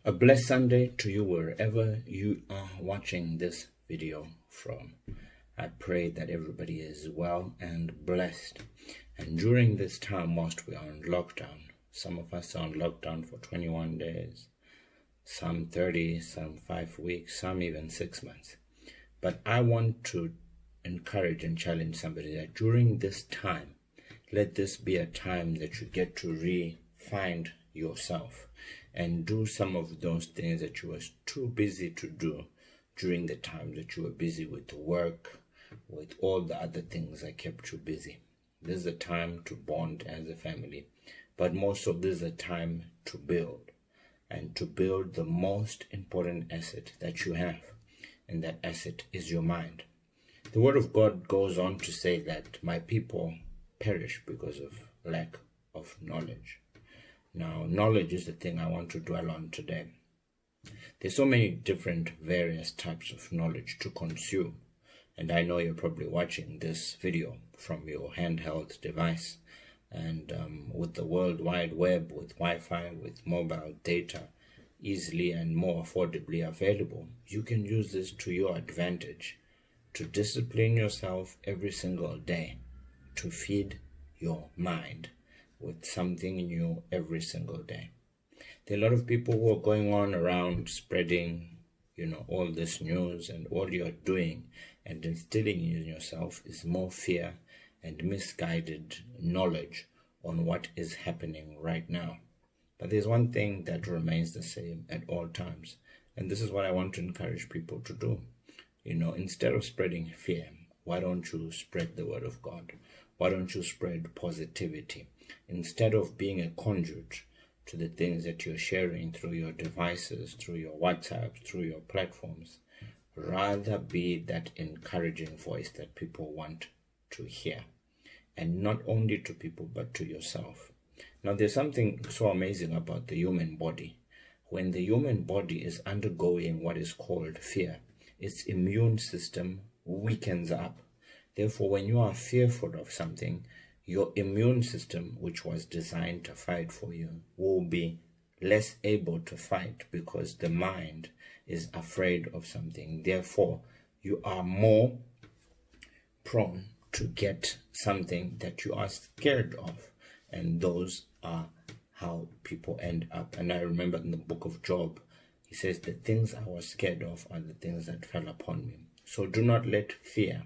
A blessed Sunday to you wherever you are watching this video from. I pray that everybody is well and blessed. And during this time, whilst we are on lockdown, some of us are on lockdown for 21 days, some 30, some 5 weeks, some even 6 months. But I want to encourage and challenge somebody that during this time, let this be a time that you get to re-find yourself and do some of those things that you were too busy to do during the time that you were busy with work, with all the other things that kept you busy. This is a time to bond as a family, but more so this is a time to build, and to build the most important asset that you have, and that asset is your mind. The Word of God goes on to say that my people perish because of lack of knowledge. Now, knowledge is the thing I want to dwell on today. There's so many different various types of knowledge to consume. And I know you're probably watching this video from your handheld device. And with the World Wide Web, with Wi-Fi, with mobile data, easily and more affordably available, you can use this to your advantage to discipline yourself every single day, to feed your mind with something new every single day. There are a lot of people who are going on around spreading, all this news, and all you're doing and instilling in yourself is more fear and misguided knowledge on what is happening right now. But there's one thing that remains the same at all times, and this is what I want to encourage people to do. Instead of spreading fear, why don't you spread the Word of God? Why don't you spread positivity? Instead of being a conduit to the things that you're sharing through your devices, through your WhatsApp, through your platforms, rather be that encouraging voice that people want to hear. And not only to people, but to yourself. Now, there's something so amazing about the human body. When the human body is undergoing what is called fear, its immune system weakens up. Therefore, when you are fearful of something, your immune system, which was designed to fight for you, will be less able to fight because the mind is afraid of something. Therefore, you are more prone to get something that you are scared of. And those are how people end up. And I remember in the book of Job, he says, the things I was scared of are the things that fell upon me. So do not let fear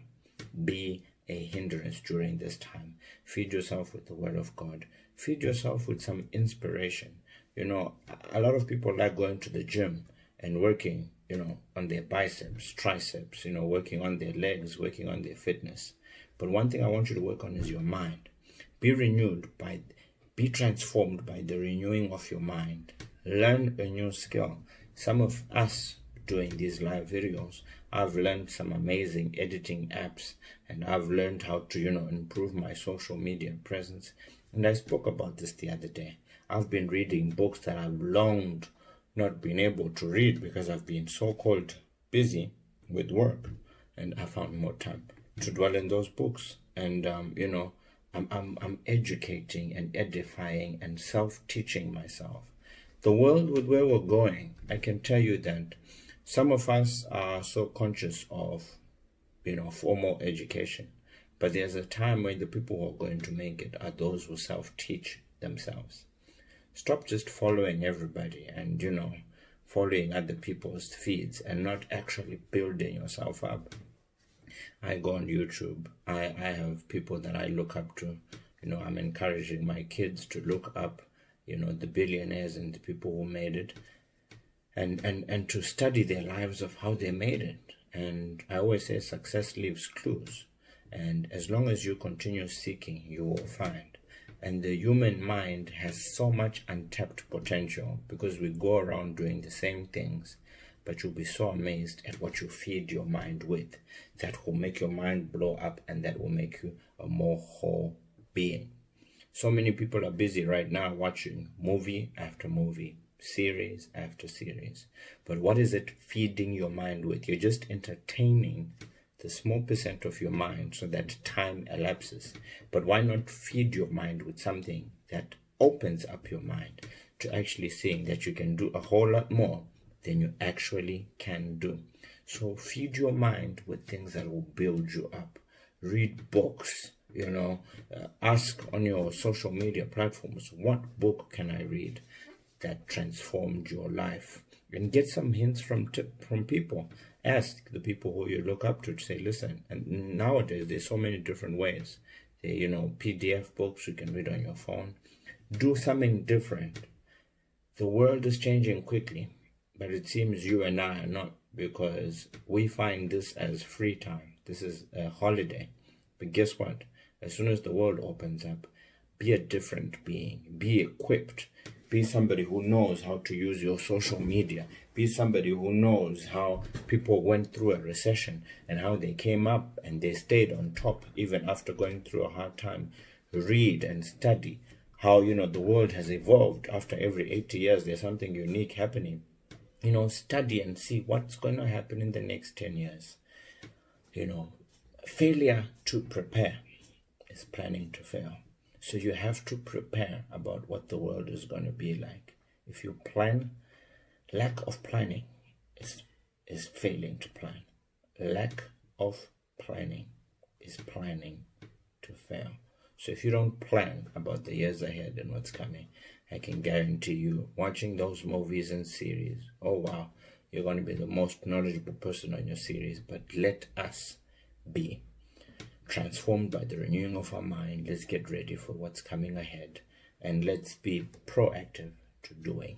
be a hindrance during this time. Feed yourself with the Word of God. Feed yourself with some inspiration. A lot of people like going to the gym and working, on their biceps, triceps, working on their legs, working on their fitness. But one thing I want you to work on is your mind. Be transformed by the renewing of your mind. Learn a new skill. Some of us doing these live videos, I've learned some amazing editing apps, and I've learned how to, improve my social media presence. And I spoke about this the other day. I've been reading books that I've longed not been able to read because I've been so-called busy with work, and I found more time to dwell in those books. And I'm educating and edifying and self-teaching myself. The world with where we're going, I can tell you that some of us are so conscious of, formal education. But there's a time when the people who are going to make it are those who self-teach themselves. Stop just following everybody and, following other people's feeds and not actually building yourself up. I go on YouTube. I have people that I look up to. I'm encouraging my kids to look up, the billionaires and the people who made it. And to study their lives of how they made it. And I always say success leaves clues. And as long as you continue seeking, you will find. And the human mind has so much untapped potential because we go around doing the same things. But you'll be so amazed at what you feed your mind with. That will make your mind blow up, and that will make you a more whole being. So many people are busy right now watching movie after movie, series after series. But what is it feeding your mind with? You're just entertaining the small percent of your mind so that time elapses. But why not feed your mind with something that opens up your mind to actually seeing that you can do a whole lot more than you actually can do. So feed your mind with things that will build you up. Read books, ask on your social media platforms, what book can I read that transformed your life? And get some hints from people. Ask the people who you look up to say, listen. And nowadays there's so many different ways. PDF books you can read on your phone. Do something different. The world is changing quickly, but it seems you and I are not, because we find this as free time. This is a holiday. But guess what? As soon as the world opens up, be a different being. Be equipped. Be somebody who knows how to use your social media. Be somebody who knows how people went through a recession and how they came up and they stayed on top even after going through a hard time. Read and study how, the world has evolved. After every 80 years, there's something unique happening. Study and see what's going to happen in the next 10 years. Failure to prepare is planning to fail. So you have to prepare about what the world is going to be like. If you plan, lack of planning is failing to plan. Lack of planning is planning to fail. So if you don't plan about the years ahead and what's coming, I can guarantee you, watching those movies and series, oh wow, you're going to be the most knowledgeable person on your series. But let us be transformed by the renewing of our mind. Let's get ready for what's coming ahead, and let's be proactive to doing.